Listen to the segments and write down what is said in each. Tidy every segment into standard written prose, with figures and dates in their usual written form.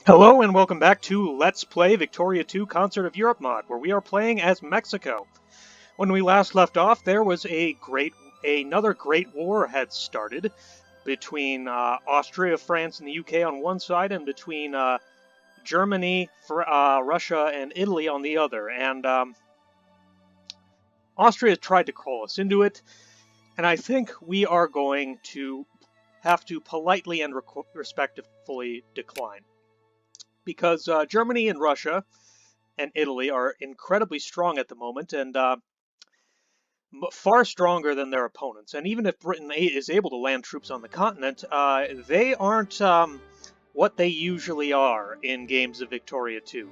Hello and welcome back to Let's Play Victoria 2 Concert of Europe mod, where we are playing as Mexico. When we last left off, there was another great war had started between Austria, France, and the UK on one side, and between Germany, Russia, and Italy on the other. And Austria tried to call us into it, and I think we are going to have to politely and respectfully decline. Because Germany and Russia and Italy are incredibly strong at the moment, and far stronger than their opponents. And even if Britain is able to land troops on the continent, they aren't what they usually are in games of Victoria 2.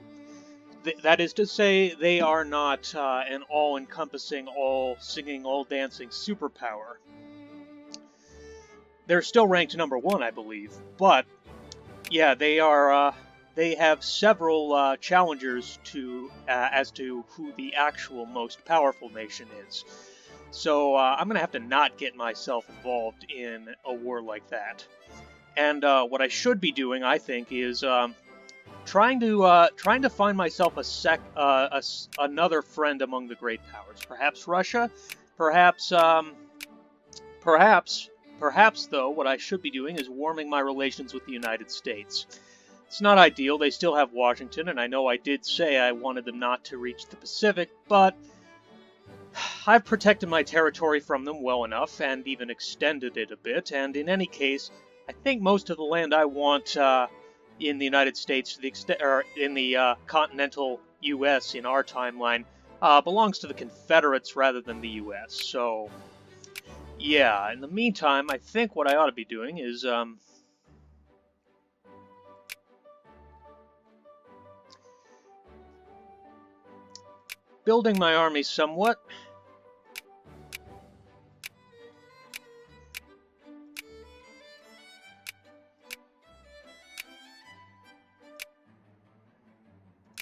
That is to say, they are not an all-encompassing, all-singing, all-dancing superpower. They're still ranked number 1, I believe, but yeah, they are. They have several challengers as to who the actual most powerful nation is. So I'm going to have to not get myself involved in a war like that. And what I should be doing, I think, is trying to find myself another friend among the great powers. Perhaps Russia, perhaps though, what I should be doing is warming my relations with the United States. It's not ideal, they still have Washington, and I know I did say I wanted them not to reach the Pacific, but I've protected my territory from them well enough, and even extended it a bit, and in any case, I think most of the land I want in the United States, in the continental U.S. in our timeline, belongs to the Confederates rather than the U.S., so yeah, in the meantime, I think what I ought to be doing is, building my army somewhat.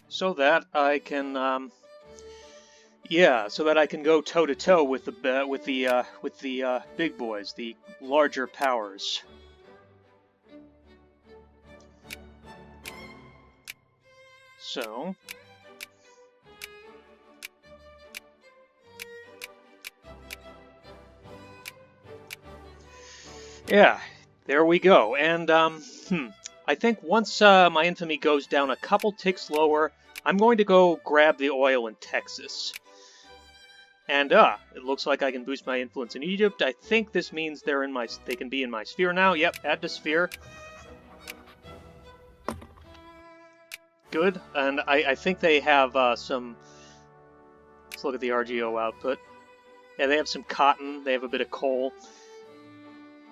So that I can, so that I can go toe to toe with the big boys, the larger powers. So. Yeah, there we go. And, I think once my infamy goes down a couple ticks lower, I'm going to go grab the oil in Texas. And, it looks like I can boost my influence in Egypt. I think this means they can be in my sphere now. Yep, add to sphere. Good. And I think they have some... Let's look at the RGO output. Yeah, they have some cotton. They have a bit of coal.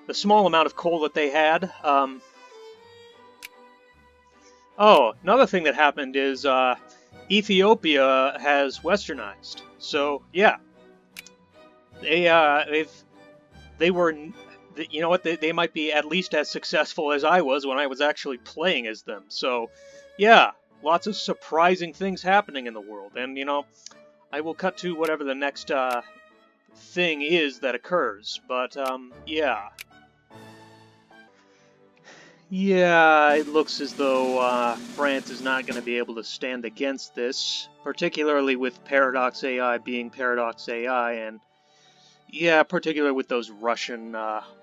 The small amount of coal that they had. Oh, another thing that happened is Ethiopia has westernized. So yeah, they were, you know what? They might be at least as successful as I was when I was actually playing as them. So yeah, lots of surprising things happening in the world, and you know, I will cut to whatever the next thing is that occurs. But yeah. Yeah, it looks as though France is not going to be able to stand against this, particularly with Paradox AI being Paradox AI, and yeah, particularly with those Russian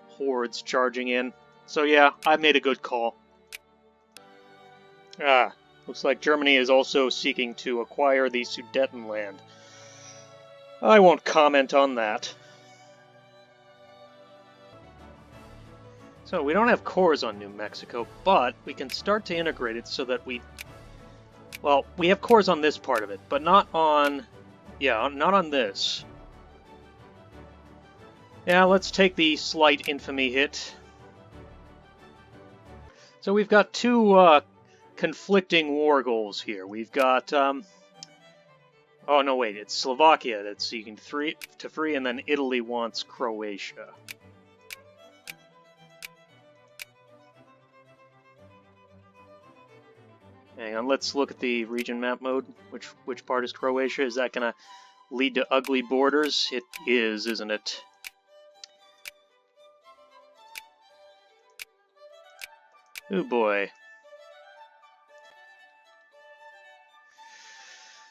hordes charging in. So yeah, I made a good call. Looks like Germany is also seeking to acquire the Sudetenland. I won't comment on that. So we don't have cores on New Mexico, but we can start to integrate it so that we have cores on this part of it, but not on, not on this. Yeah, let's take the slight infamy hit. So we've got two conflicting war goals here. We've got, oh no wait, it's Slovakia that's seeking to free, and then Italy wants Croatia. Hang on, let's look at the region map mode. Which part is Croatia? Is that going to lead to ugly borders? It is, isn't it? Oh boy.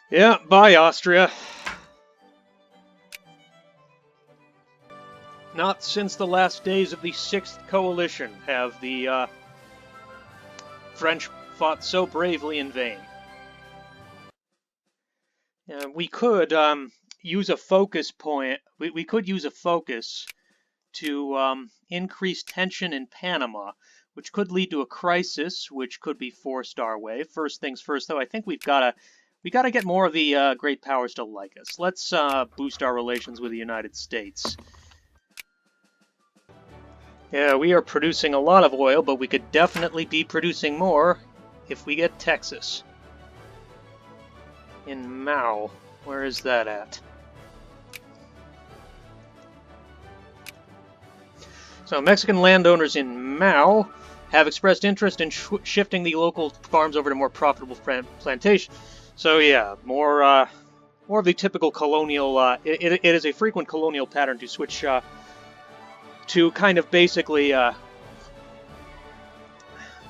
Yeah, bye, Austria. Not since the last days of the Sixth Coalition have the French fought so bravely in vain. We could use a focus point. We could use a focus to increase tension in Panama, which could lead to a crisis, which could be forced our way. First things first, though, I think we gotta get more of the great powers to like us. Let's boost our relations with the United States. Yeah, we are producing a lot of oil, but we could definitely be producing more if we get Texas. In Mao, where is that at? So Mexican landowners in Mao have expressed interest in shifting the local farms over to more profitable plantation. So yeah, more of the typical colonial. It is a frequent colonial pattern to switch to kind of basically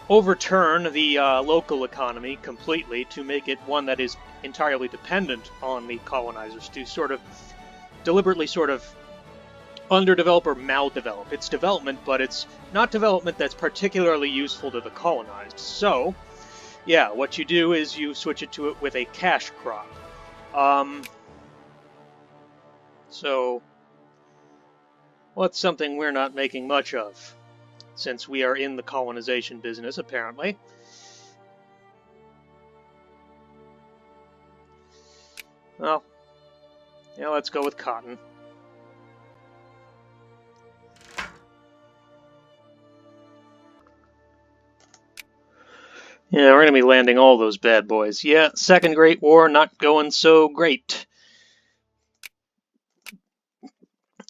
overturn the local economy completely to make it one that is entirely dependent on the colonizers, to sort of deliberately sort of underdevelop or maldevelop. It's development, but it's not development that's particularly useful to the colonized. So, yeah, what you do is you switch it to it with a cash crop. So, what's something we're not making much of, since we are in the colonization business, apparently? Well, yeah, let's go with cotton. Yeah, we're going to be landing all those bad boys. Yeah, Second Great War not going so great.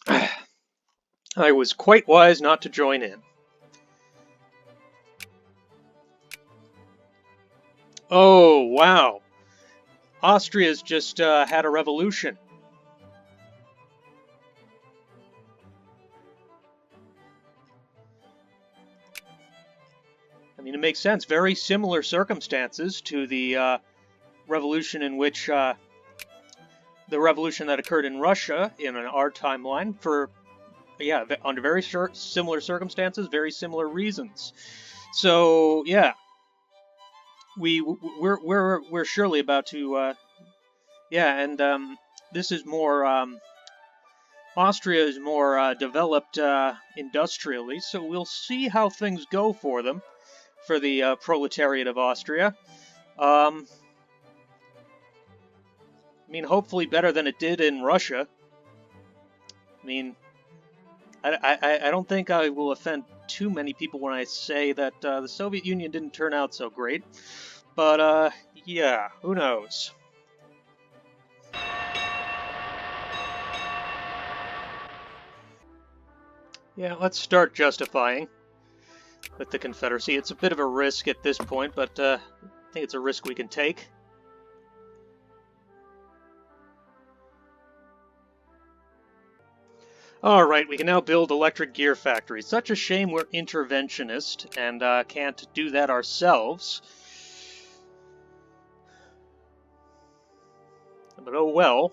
I was quite wise not to join in. Oh, wow. Austria's just had a revolution. I mean, it makes sense. Very similar circumstances to the revolution in which the revolution that occurred in Russia in our timeline. For yeah, under very similar circumstances, very similar reasons. So yeah, we're surely about to yeah, and this is more. Austria is more developed industrially, so we'll see how things go for them, for the proletariat of Austria. I mean, hopefully better than it did in Russia. I mean, I don't think I will offend too many people when I say that the Soviet Union didn't turn out so great. But, yeah, who knows? Yeah, let's start justifying with the Confederacy. It's a bit of a risk at this point, but I think it's a risk we can take. Alright, we can now build electric gear factories. Such a shame we're interventionist and can't do that ourselves. But oh well.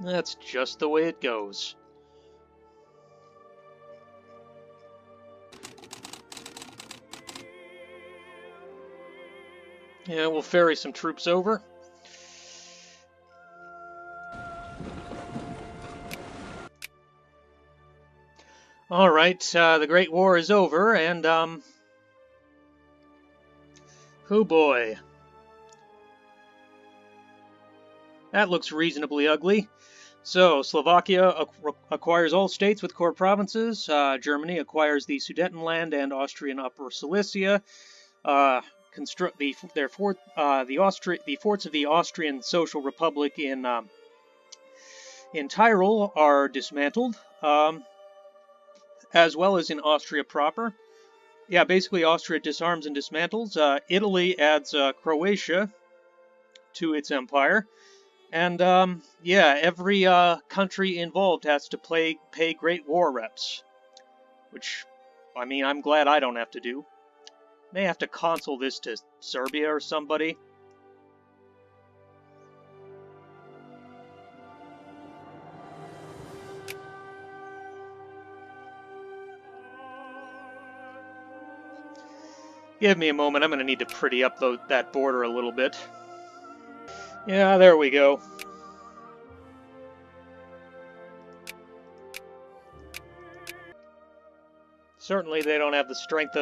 That's just the way it goes. Yeah, we'll ferry some troops over. Alright, the Great War is over, and, oh boy. That looks reasonably ugly. So, Slovakia acquires all states with core provinces. Germany acquires the Sudetenland and Austrian Upper Silesia. The forts of the Austrian Social Republic in Tyrol are dismantled, as well as in Austria proper. Yeah, basically Austria disarms and dismantles. Italy adds Croatia to its empire. And, yeah, every country involved has to pay great war reps. which, I mean, I'm glad I don't have to do. May have to consul this to Serbia or somebody. Give me a moment, I'm going to need to pretty up that border a little bit. Yeah, there we go. Certainly they don't have the strength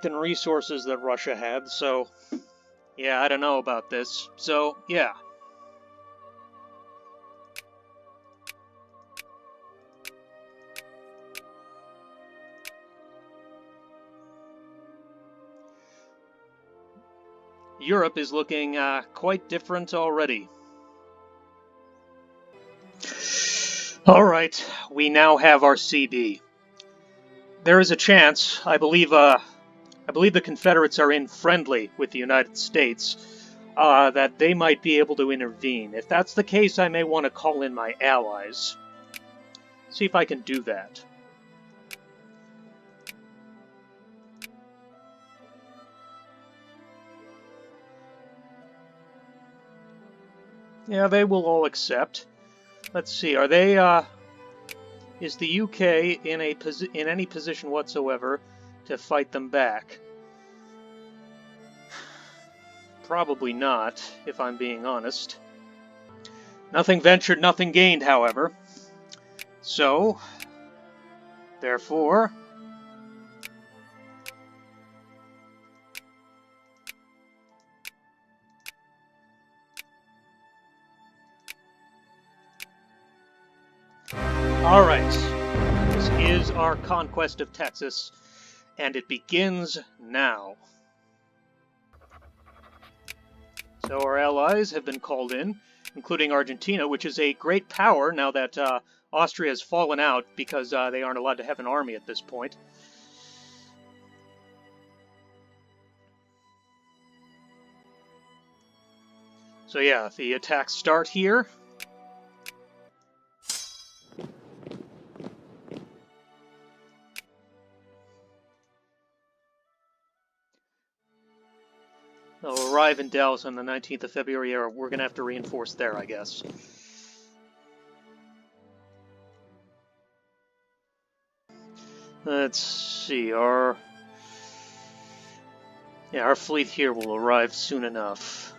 and resources that Russia had, so yeah, I don't know about this. So, yeah. Europe is looking quite different already. Alright, we now have our CB. There is a chance, I believe the Confederates are in friendly with the United States, that they might be able to intervene. If that's the case, I may want to call in my allies. See if I can do that. Yeah, they will all accept. Let's see, are they, is the UK in any position whatsoever to fight them back? Probably not, if I'm being honest. Nothing ventured, nothing gained, however. So, therefore, alright, this is our conquest of Texas, and it begins now. So our allies have been called in, including Argentina, which is a great power now that Austria has fallen out because they aren't allowed to have an army at this point. So yeah, the attacks start here. They'll arrive in Dallas on the 19th of February, or we're going to have to reinforce there, I guess. Let's see, our fleet here will arrive soon enough.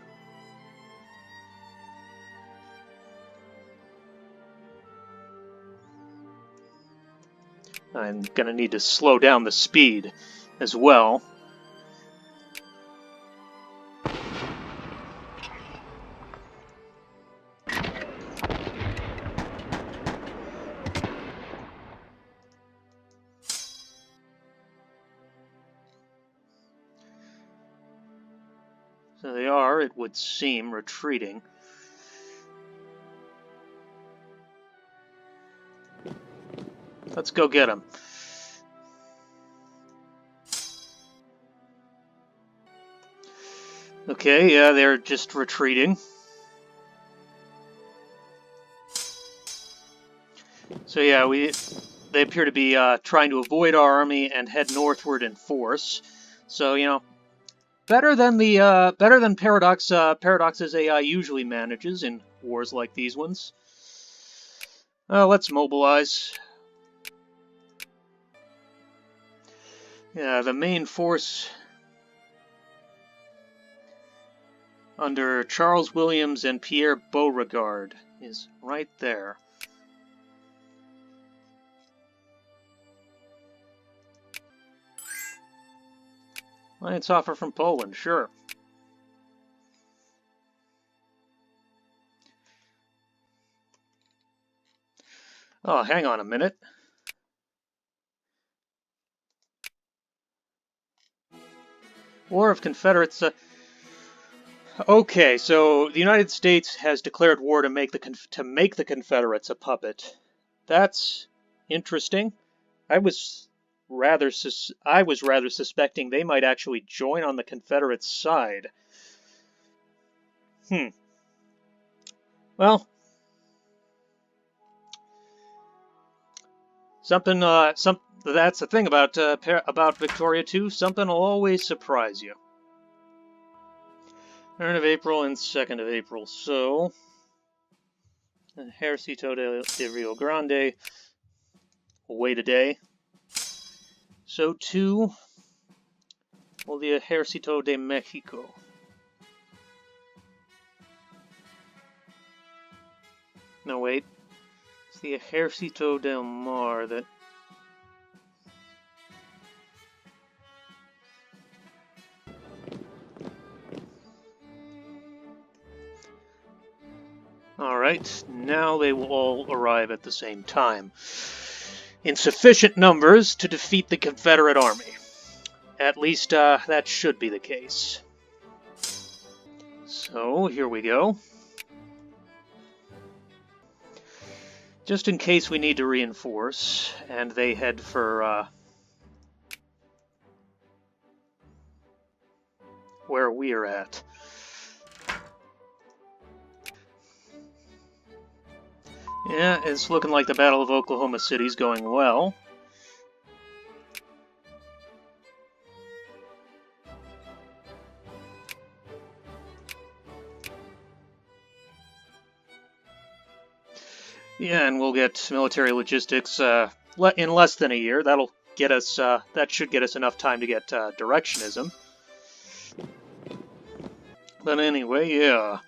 I'm going to need to slow down the speed as well. So they are, it would seem, retreating. Let's go get them. Okay, yeah, they're just retreating. So yeah, they appear to be trying to avoid our army and head northward in force. So, you know, better than Paradox. Paradox's AI usually manages in wars like these ones. Let's mobilize. Yeah, the main force under Charles Williams and Pierre Beauregard is right there. Alliance offer from Poland, sure. Oh, hang on a minute. War of Confederates. Okay, so the United States has declared war to make the Confederates a puppet. That's interesting. I was rather suspecting they might actually join on the Confederate side. Well, Something, that's the thing about Victoria too. Something will always surprise you. 3rd of April and 2nd of April. So, Ejército de Rio Grande will wait a day. So too will the Ejército de Mexico. No, wait. It's the Ejército del Mar that... Alright, now they will all arrive at the same time, in sufficient numbers to defeat the Confederate Army. At least, that should be the case. So, here we go. Just in case we need to reinforce, and they head for, where we're at. Yeah, it's looking like the Battle of Oklahoma City's going well. Yeah, and we'll get military logistics in less than a year. That'll get us. That should get us enough time to get directionism. But anyway, yeah.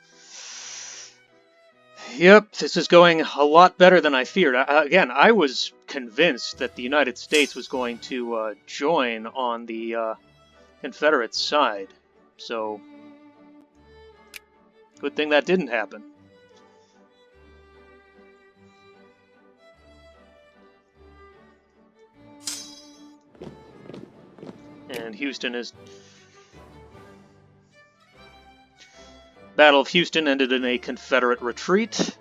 Yep, this is going a lot better than I feared. Again, I was convinced that the United States was going to join on the Confederate side. So, good thing that didn't happen. And Houston is... Battle of Houston ended in a Confederate retreat.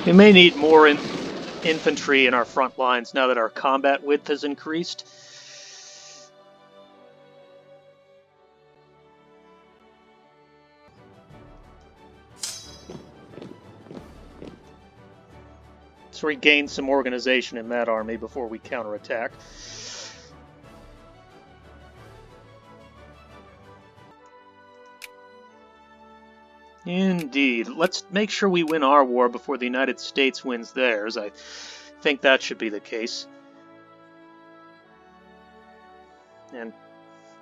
We may need more infantry in our front lines now that our combat width has increased. Let's regain some organization in that army before we counterattack. Indeed. Let's make sure we win our war before the United States wins theirs. I think that should be the case. And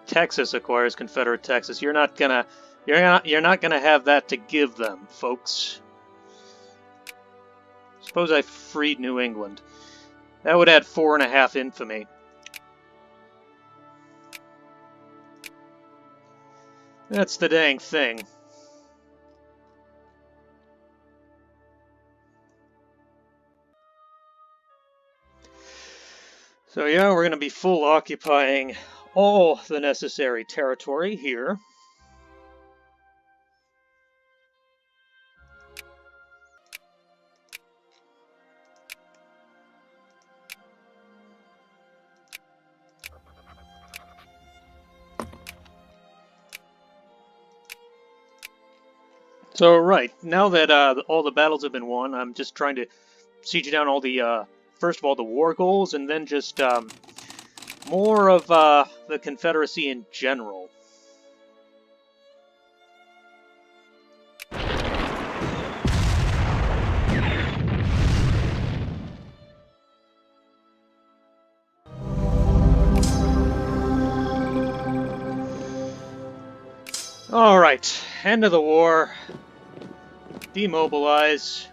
Texas acquires Confederate Texas. You're not gonna have that to give them, folks. Suppose I freed New England. That would add 4.5 infamy. That's the dang thing. So yeah, we're going to be full occupying all the necessary territory here. So right, now that all the battles have been won, I'm just trying to siege down all the, first of all, the war goals, and then just more of the Confederacy in general. Alright, end of the war. Demobilize.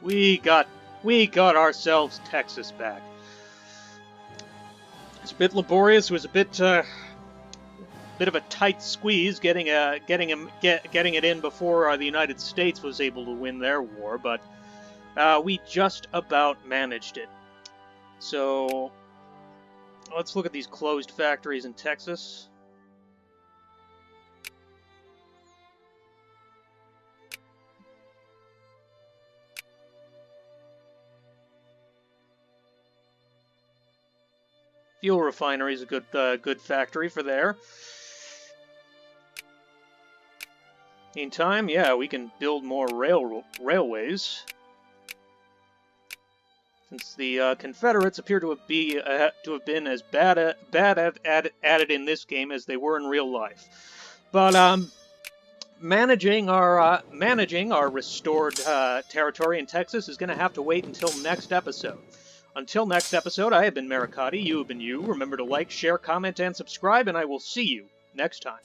We got ourselves Texas back. It's a bit laborious. It was a bit of a tight squeeze getting it in before the United States was able to win their war, but we just about managed it. So let's look at these closed factories in Texas. Fuel refinery is a good factory for there. Meantime, yeah, we can build more railways. Since the Confederates appear to have been as bad at it in this game as they were in real life. But managing our restored territory in Texas is going to have to wait until next episode. Until next episode, I have been Maricotti, you have been you. Remember to like, share, comment, and subscribe, and I will see you next time.